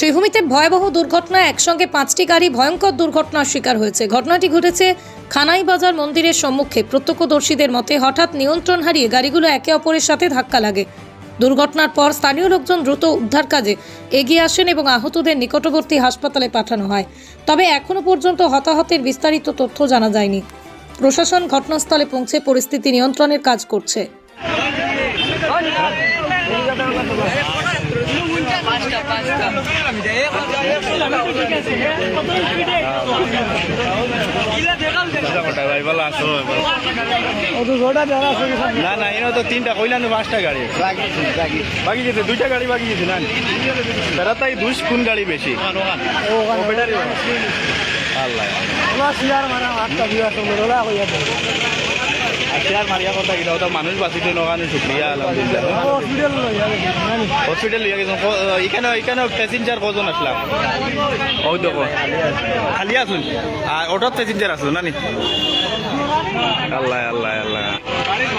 শ্রীভূমিতে ভয়াবহ দুর্ঘটনায় একসঙ্গে 5টি গাড়ি ভয়ঙ্কর দুর্ঘটনার শিকার হয়েছে। ঘটনাটি ঘটেছে খানাই বাজার মন্দিরের সম্মুখে। প্রত্যক্ষদর্শীদের মতে হঠাৎ নিয়ন্ত্রণ হারিয়ে গাড়িগুলো একে অপরের সাথে ধাক্কা লাগে। দুর্ঘটনার পর স্থানীয় লোকজন দ্রুত উদ্ধার কাজে এগিয়ে আসেন এবং আহতদের নিকটবর্তী হাসপাতালে পাঠানো হয়। তবে এখনও পর্যন্ত হতাহতের বিস্তারিত তথ্য জানা যায়নি। প্রশাসন ঘটনাস্থলে পৌঁছে পরিস্থিতি নিয়ন্ত্রণের কাজ করছে। না না এনে তো তিনটা কইলানো 5টা গাড়ি বাকি যেতে 2টা গাড়ি বাকি যেতে না তারা তাই 2 কোন গাড়ি বেশি আল্লাহ শেয়ার মারিয়া কথা কিনা ওটা মানুষ বাঁচিত নগানো শুক্রিয়া আলহামদুলিল্লাহ। হসপিটাল লিয়ে গেছেন এখানে প্যাসেঞ্জার কজন আসলাম? ওই দেখো খালি আসুন আর অটোর প্যাসেঞ্জার আসুন না নি? আল্লাহ আল্লাহ আল্লাহ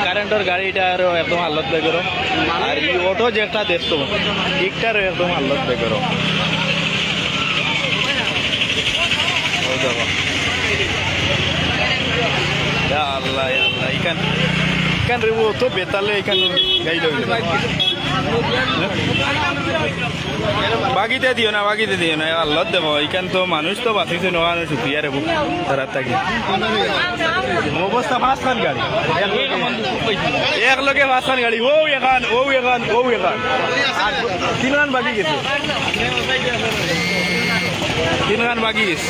কারেন্টের গাড়িটা আরো একদম হালত বেগর আর এই অটো যেটা দেখতো ঠিকটারও একদম হালত বেগর। ওই দেখো আল্লাহ আল্লাহ ইখান রে ও তো বেতালে এখান গাইল বাগিতে দিও না আল্লাহ দেব এখান তো মানুষ তো বাঁচিছে নগানো শুক্রিয়া রে তারা থাকি অবস্থা 5খান গাড়ি একলগে 5খান গাড়ি ও এখান 3খান বাকি গেছে 3খান বাকি গেছে।